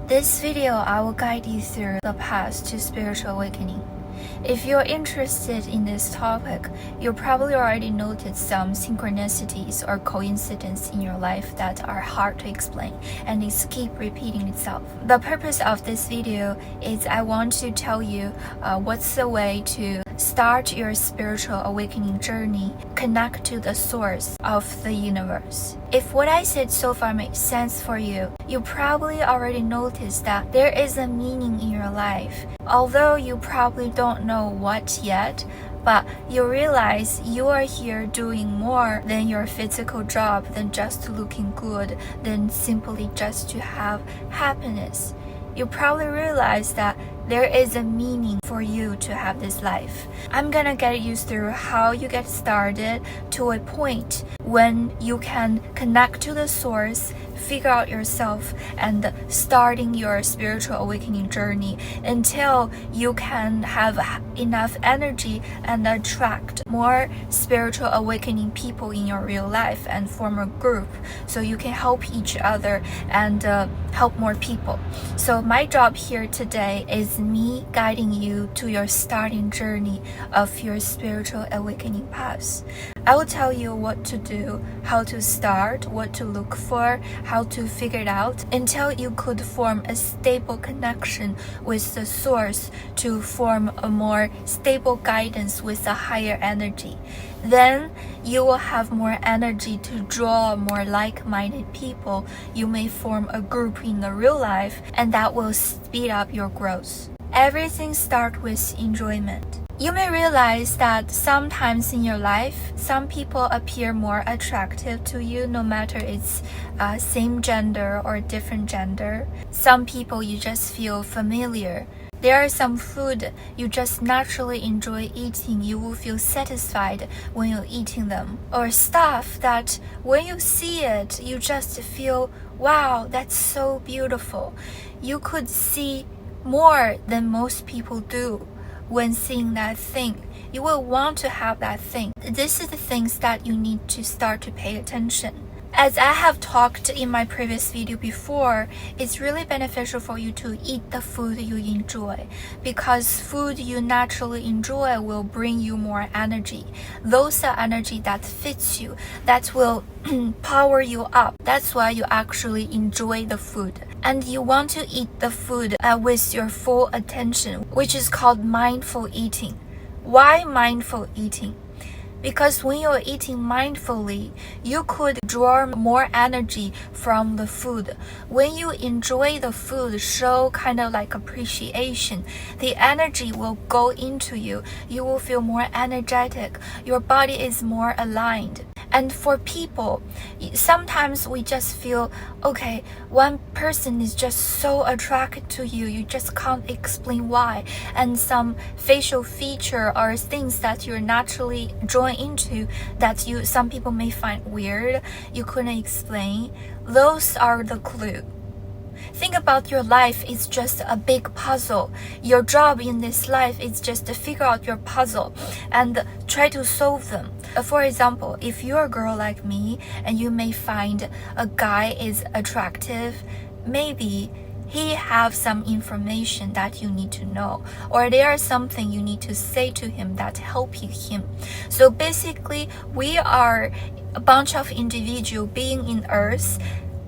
This video, I will guide you through the path to spiritual awakening. If you're interested in this topic, you probably already noticed some synchronicities or coincidences in your life that are hard to explain and it keeps repeating itself. The purpose of this video is I want to tell you what's the way to start your spiritual awakening journey, connect to the source of the universe. If what I said so far makes sense for you, you probably already noticed that there is a meaning in your life. Although you probably don't know what yet, but you realize you are here doing more than your physical job, than just looking good, than simply just to have happiness. You probably realize that there is a meaning for you to have this life. I'm gonna get you through how you get started to a point when you can connect to the source, figure out yourself, and starting your spiritual awakening journey until you can have enough energy and attract more spiritual awakening people in your real life and form a group so you can help each other and help more people. So my job here today is me guiding you to your starting journey of your spiritual awakening path. I will tell you what to do, how to start, what to look for, how to figure it out until you could form a stable connection with the source to form a more stable guidance with a higher energy. Then you will have more energy to draw more like-minded people. You may form a group in the real life, and that will speed up your growth. Everything starts with enjoyment. You may realize that sometimes in your life, some people appear more attractive to you no matter it's same gender or different gender. Some people you just feel familiar. There are some food you just naturally enjoy eating. You will feel satisfied when you're eating them. Or stuff that when you see it, you just feel, wow, that's so beautiful. You could see more than most people do. When seeing that thing, you will want to have that thing. This is the things that you need to start to pay attention. As I have talked in my previous video before, it's really beneficial for you to eat the food you enjoy because food you naturally enjoy will bring you more energy. Those are energy that fits you, that will power you up. That's why you actually enjoy the food. And you want to eat the food with your full attention, which is called mindful eating. Why mindful eating? Because when you're eating mindfully, you could draw more energy from the food. When you enjoy the food, show kind of like appreciation, the energy will go into you. You will feel more energetic. Your body is more aligned. And for people, sometimes we just feel, okay, one person is just so attracted to you, you just can't explain why. And some facial feature or things that you're naturally drawn into that some people may find weird, you couldn't explain. Those are the clue. Think about your life is just a big puzzle. Your job in this life is just to figure out your puzzle and try to solve them. For example, if you're a girl like me and you may find a guy is attractive, maybe he have some information that you need to know, or there is something you need to say to him that help him. So basically, we are a bunch of individual being in earth,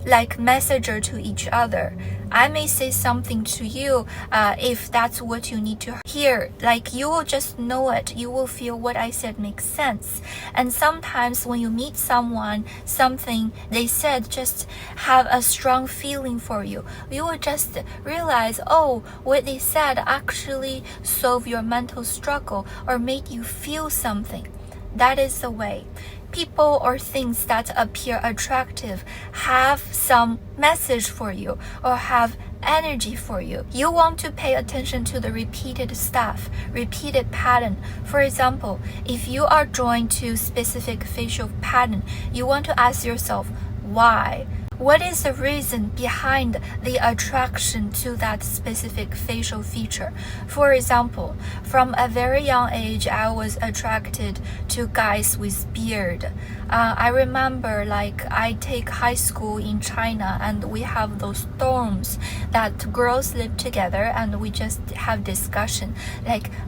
like messenger to each other. I may say something to you if that's what you need to hear. Like you will just know it. You will feel what I said makes sense. And sometimes when you meet someone, something they said just have a strong feeling for you. You will just realize, oh, what they said actually solved your mental struggle or made you feel something. That is the way. People or things that appear attractive have some message for you or have energy for you. You want to pay attention to the repeated stuff, repeated pattern. For example, if you are drawn to specific facial pattern, you want to ask yourself, why? What is the reason behind the attraction to that specific facial feature? For example, from a very young age, I was attracted to guys with beard. I remember I take high school in China and we have those dorms that girls live together and we just have discussion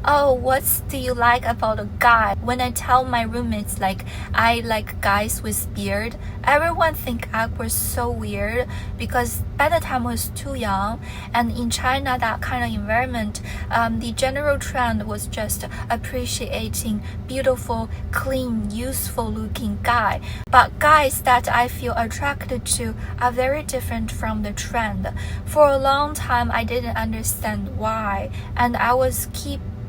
oh, what do you like about a guy? When I tell my roommates I like guys with beard, everyone think I was so weird because by the time I was too young, and in China that kind of environment, the general trend was just appreciating beautiful, clean, useful looking guy. But guys that I feel attracted to are very different from the trend. For a long time I didn't understand why, and I was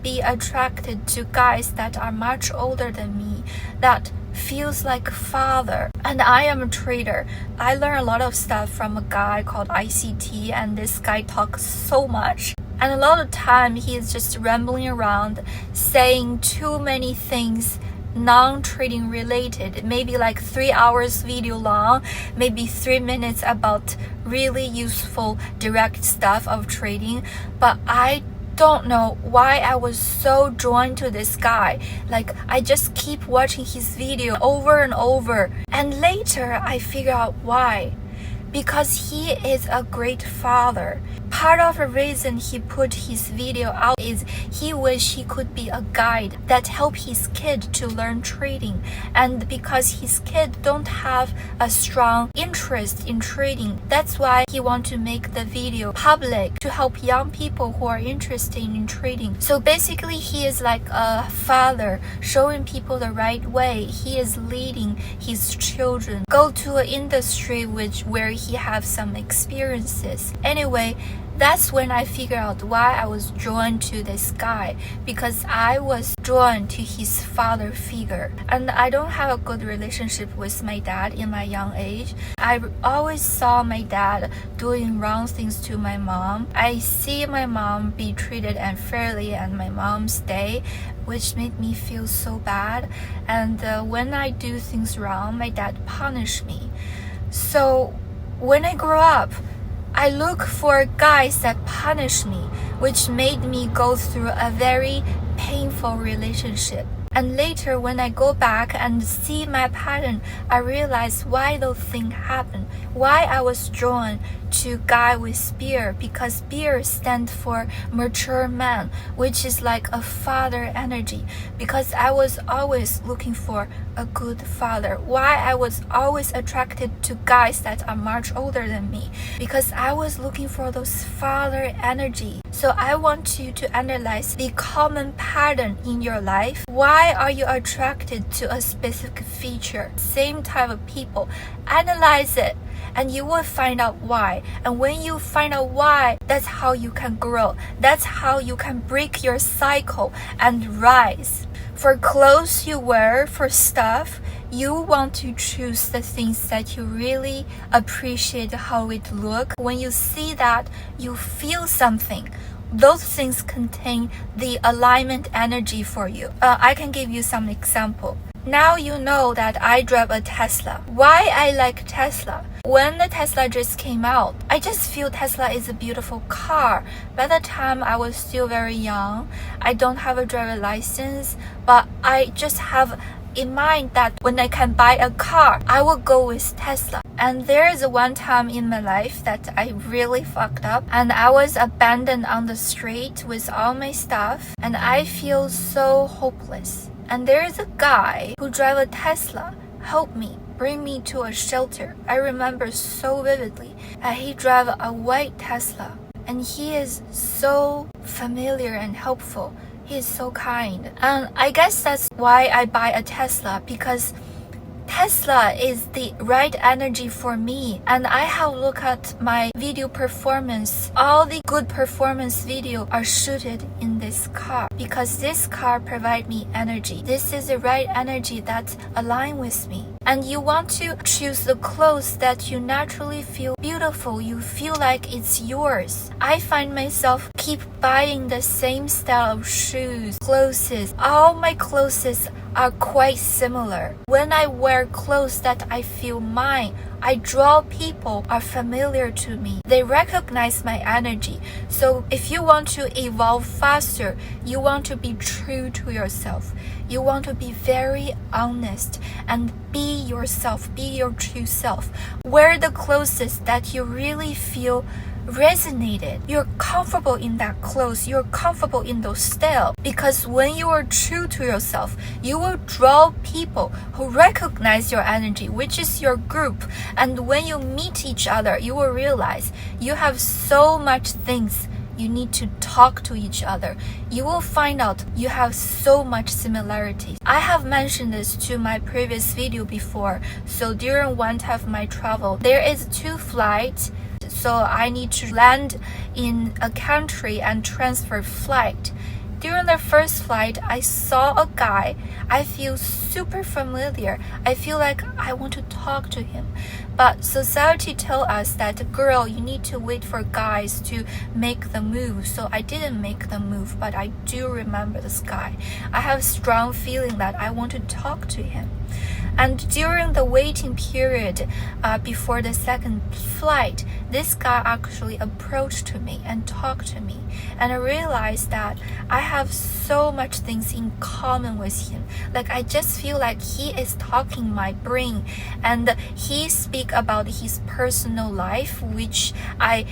be attracted to guys that are much older than me, that feels like father. And I am a trader. I learned a lot of stuff from a guy called ICT, and this guy talks so much. And a lot of time he is just rambling around saying too many things non-trading related, maybe 3 hours video long, maybe 3 minutes about really useful direct stuff of trading. But I don't know why I was so drawn to this guy. I just keep watching his video over and over, and later I figure out why. Because he is a great father. Part of the reason he put his video out is he wish he could be a guide that help his kid to learn trading, and because his kid don't have a strong interest in trading, that's why he want to make the video public to help young people who are interested in trading. So basically he is like a father showing people the right way. He is leading his children go to an industry where he have some experiences. Anyway, that's when I figured out why I was drawn to this guy, because I was drawn to his father figure. And I don't have a good relationship with my dad in my young age. I always saw my dad doing wrong things to my mom. I see my mom be treated unfairly and my mom stay, which made me feel so bad. And when I do things wrong, my dad punished me. So when I grow up, I look for guys that punish me, which made me go through a very painful relationship. And later when I go back and see my pattern, I realize why those things happen, why I was drawn to guy with beard, because beard stands for mature man, which is like a father energy, because I was always looking for a good father. Why I was always attracted to guys that are much older than me, because I was looking for those father energy. So I want you to analyze the common pattern in your life. Why are you attracted to a specific feature, same type of people? Analyze it and you will find out why. And when you find out why, that's how you can grow. That's how you can break your cycle and rise. For clothes you wear, for stuff, you want to choose the things that you really appreciate how it looks. When you see that, you feel something. Those things contain the alignment energy for you. I can give you some example. Now you know that I drive a Tesla. Why I like Tesla? When the Tesla just came out, I just feel Tesla is a beautiful car. By the time I was still very young, I don't have a driver license, but I just have in mind that when I can buy a car, I will go with Tesla. And there is one time in my life that I really fucked up, and I was abandoned on the street with all my stuff, and I feel so hopeless. And there is a guy who drive a Tesla, help me, bring me to a shelter. I remember so vividly. He drive a white Tesla, and he is so familiar and helpful. He is so kind. And I guess that's why I buy a Tesla, because Tesla is the right energy for me. And I have looked at my video performance. All the good performance video are shooted in this car, because this car provides me energy. This is the right energy that aligns with me. and you want to choose the clothes that you naturally feel beautiful, you feel like it's yours. I find myself keep buying the same style of shoes, clothes. All my clothes are quite similar. When I wear clothes that I feel mine, I draw people are familiar to me. They recognize my energy. So if you want to evolve faster, you want to be true to yourself. You want to be very honest and be yourself, be your true self. Wear the clothes that you really feel resonated. You're comfortable in that clothes. You're comfortable in those style. Because when you are true to yourself, you will draw people who recognize your energy, which is your group. And when you meet each other, you will realize you have so much things you need to talk to each other. You will find out you have so much similarities. I have mentioned this to my previous video before. So during one time of my travel, there is 2 flights. So I need to land in a country and transfer flight. During the first flight, I saw a guy. I feel super familiar. I feel like I want to talk to him. But society tells us that, girl, you need to wait for guys to make the move. So I didn't make the move, but I do remember this guy. I have a strong feeling that I want to talk to him. And during the waiting period before the second flight, this guy actually approached to me and talked to me. And I realized that I have so much things in common with him. Like I just feel like he is talking my brain, and he speak about his personal life, which I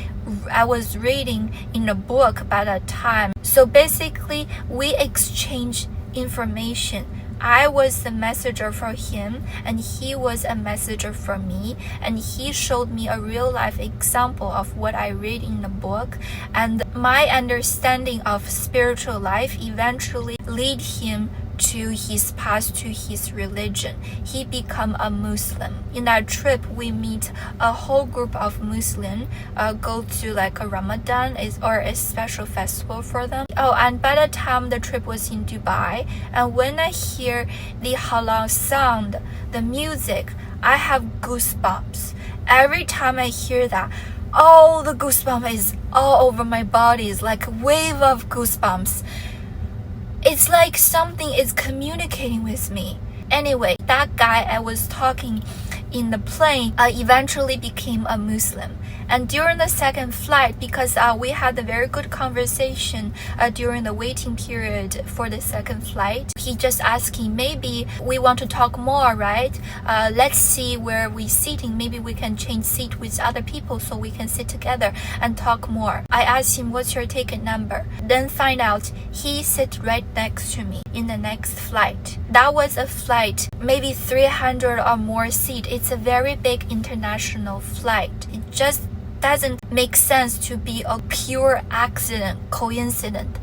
was reading in a book by that time. So basically, we exchange information. I was the messenger for him, and he was a messenger for me, and he showed me a real life example of what I read in the book, and my understanding of spiritual life eventually lead him to his path, to his religion. He become a Muslim. In that trip, we meet a whole group of Muslims, go to like a Ramadan or a special festival for them. Oh, and by the time the trip was in Dubai, and when I hear the halal sound, the music, I have goosebumps. Every time I hear that, all the goosebumps is all over my body. It's like a wave of goosebumps. It's like something is communicating with me. Anyway, that guy I was talking in the plane eventually became a Muslim. And during the second flight, because we had a very good conversation during the waiting period for the second flight, he just asking, maybe we want to talk more, right? Let's see where we're sitting. Maybe we can change seat with other people so we can sit together and talk more. I asked him, what's your ticket number? Then find out he sit right next to me in the next flight. That was a flight, maybe 300 or more seat. It's a very big international flight. It just doesn't make sense to be a pure accident, coincidence.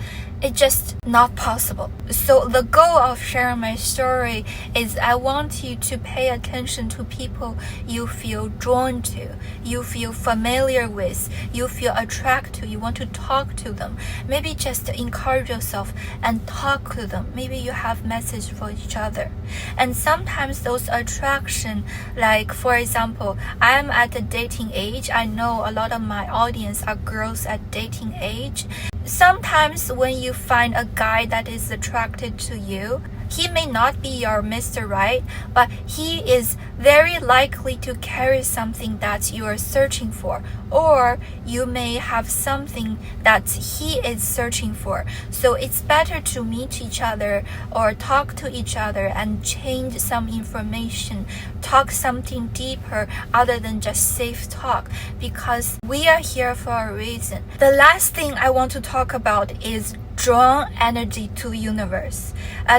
It's just not possible. So the goal of sharing my story is I want you to pay attention to people you feel drawn to, you feel familiar with, you feel attracted to, you want to talk to them. Maybe just encourage yourself and talk to them. Maybe you have message for each other. And sometimes those attraction, like for example, I'm at the dating age. I know a lot of my audience are girls at dating age. Sometimes when you find a guy that is attracted to you, he may not be your Mr. Right, but he is very likely to carry something that you are searching for, or you may have something that he is searching for. So it's better to meet each other or talk to each other and change some information, talk something deeper other than just safe talk, because we are here for a reason. The last thing I want to talk about is drawn energy to universe.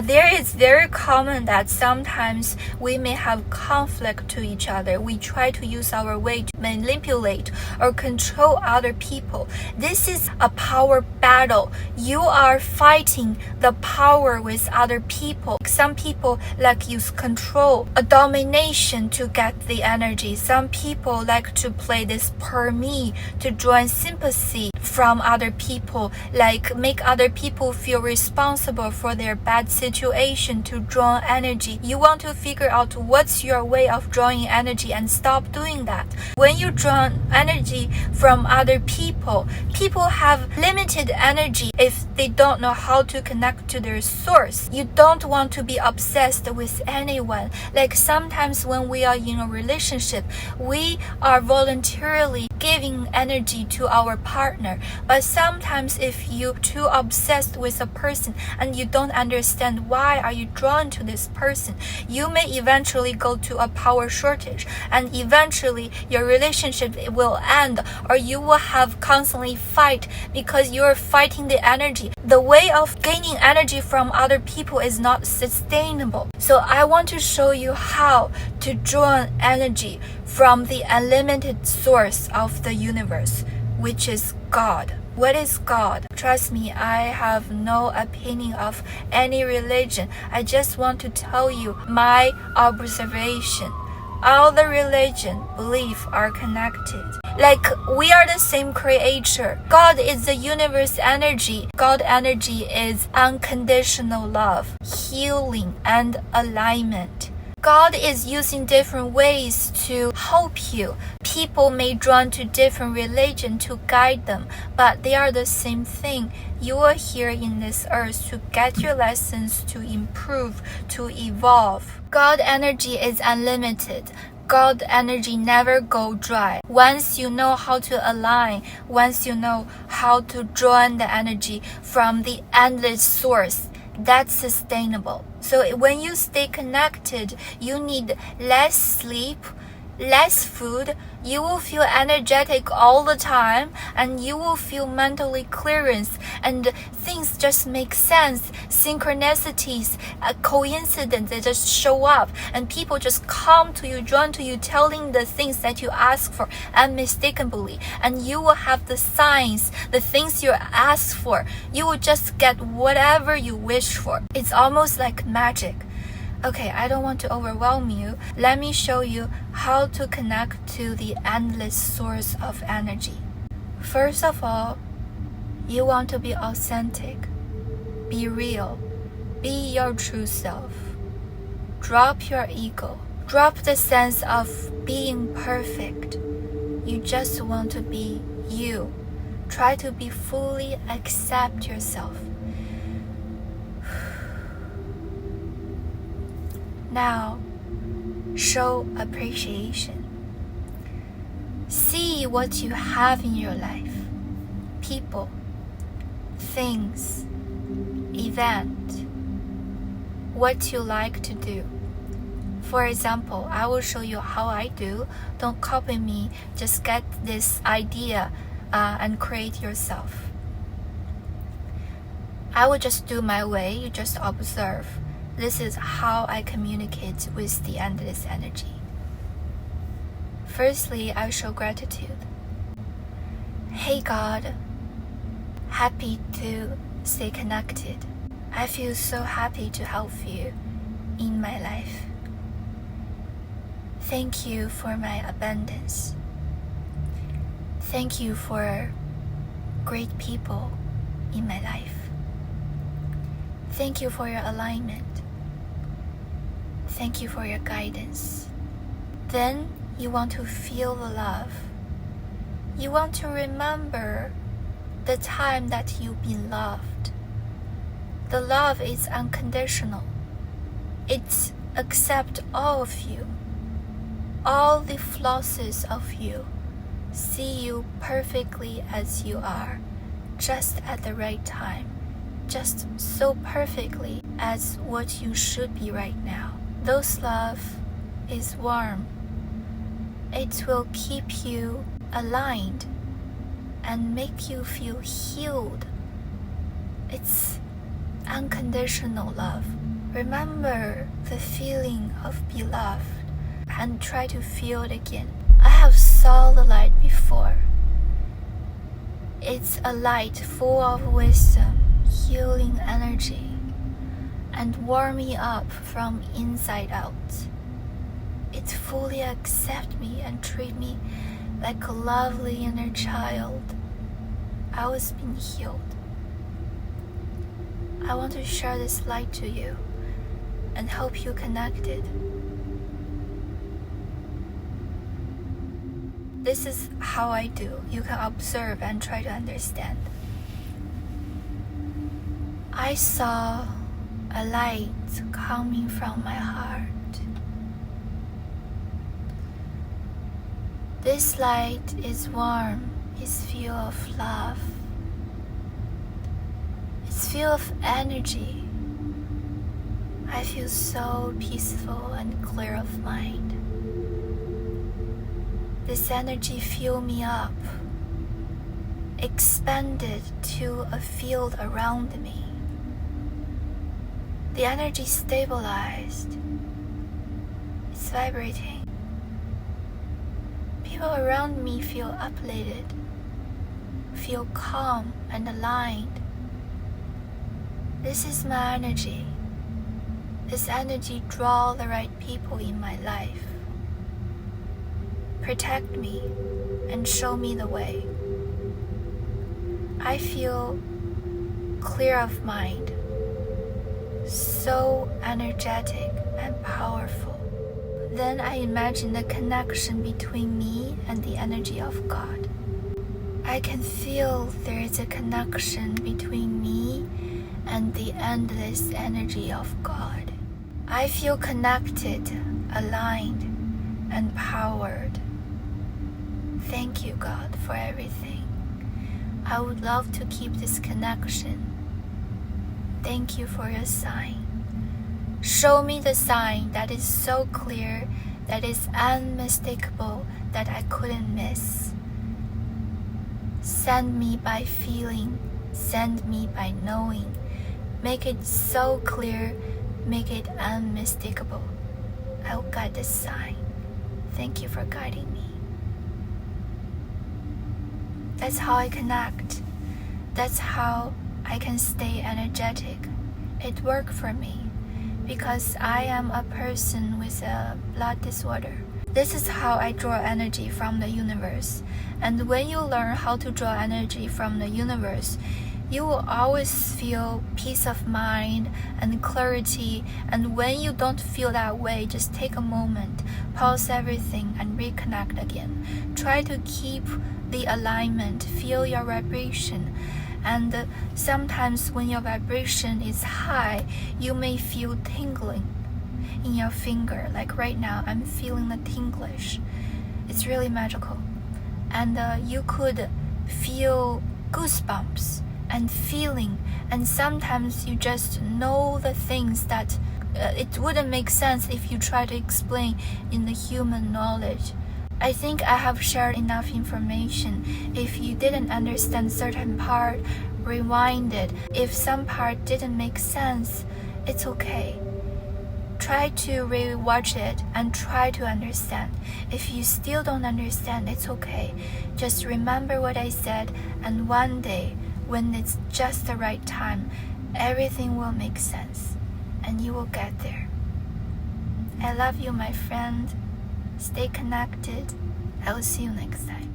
There is very common that sometimes we may have conflict to each other. We try to use our way to manipulate or control other people. This is a power battle. You are fighting the power with other people. Some people like use control, a domination to get the energy. Some people like to play this per me to join sympathy from other people, like make other people feel responsible for their bad situation to draw energy. You want to figure out what's your way of drawing energy and stop doing that. When you draw energy from other people, people have limited energy if they don't know how to connect to their source. You don't want to be obsessed with anyone. Like sometimes when we are in a relationship, we are voluntarily giving energy to our partner. But sometimes if you're too obsessed with a person and you don't understand why are you drawn to this person, you may eventually go to a power shortage, and eventually your relationship will end, or you will have constantly fight because you're fighting the energy. The way of gaining energy from other people is not sustainable. So I want to show you how to draw energy from the unlimited source of the universe, which is God. What is God? Trust me, I have no opinion of any religion. I just want to tell you my observation. All the religion belief are connected. Like we are the same creator. God is the universe energy. God energy is unconditional love, healing, and alignment. God is using different ways to help you. People may drawn to different religion to guide them, but they are the same thing. You are here in this earth to get your lessons, to improve, to evolve. God energy is unlimited. God energy never go dry. Once you know how to align, once you know how to draw the energy from the endless source, that's sustainable. So when you stay connected, you need less sleep, less food, you will feel energetic all the time, and you will feel mentally clearance, and things just make sense. Synchronicities, coincidence, they just show up, and people just come to you, drawn to you, telling the things that you ask for unmistakably, and you will have the signs, the things you ask for. You will just get whatever you wish for. It's almost like magic. Okay, I don't want to overwhelm you. Let me show you how to connect to the endless source of energy. First of all, you want to be authentic. Be real. Be your true self. Drop your ego. Drop the sense of being perfect. You just want to be you. Try to be fully accept yourself. Now, show appreciation. See what you have in your life. People, things, event, what you like to do. For example, I will show you how I do. Don't copy me, just get this idea and create yourself. I will just do my way, you just observe. This is how I communicate with the endless energy. Firstly, I show gratitude. Hey God, happy to stay connected. I feel so happy to help you in my life. Thank you for my abundance. Thank you for great people in my life. Thank you for your alignment. Thank you for your guidance. Then you want to feel the love. You want to remember the time that you've been loved. The love is unconditional. It accepts all of you, all the flaws of you, see you perfectly as you are, just at the right time, just so perfectly as what you should be right now. Those love is warm. It will keep you aligned and make you feel healed. It's unconditional love. Remember the feeling of beloved and try to feel it again. I have saw the light before. It's a light full of wisdom, healing energy, and warm me up from inside out. It fully accepts me and treat me like a lovely inner child. I was being healed. I want to share this light to you and help you connected. This is how I do. You can observe and try to understand. I saw a light coming from my heart. This light is warm, it's full of love. It's full of energy. I feel so peaceful and clear of mind. This energy filled me up, expanded to a field around me. The energy stabilized. It's vibrating. People around me feel uplifted, feel calm and aligned. This is my energy. This energy draws the right people in my life. Protect me and show me the way. I feel clear of mind, so energetic and powerful. Then I imagine the connection between me and the energy of God. I can feel there is a connection between me and the endless energy of God. I feel connected, aligned, and powered. Thank you, God, for everything. I would love to keep this connection. Thank you for your sign. Show me the sign that is so clear, that is unmistakable, that I couldn't miss. Send me by feeling, send me by knowing. Make it so clear, make it unmistakable. I will guide this sign. Thank you for guiding me. That's how I connect. That's how I can stay energetic. It worked for me because I am a person with a blood disorder. This is how I draw energy from the universe. And when you learn how to draw energy from the universe, you will always feel peace of mind and clarity. And when you don't feel that way, just take a moment, pause everything, and reconnect again. Try to keep the alignment, feel your vibration. And sometimes when your vibration is high, you may feel tingling in your finger. Like right now, I'm feeling the tinglish. It's really magical. And you could feel goosebumps and feeling, and sometimes you just know the things that it wouldn't make sense if you try to explain in the human knowledge. I think I have shared enough information. If you didn't understand certain part, rewind it. If some part didn't make sense, it's okay. Try to rewatch it and try to understand. If you still don't understand, it's okay. Just remember what I said, and one day, when it's just the right time, everything will make sense, and you will get there. I love you, my friend. Stay connected. I will see you next time.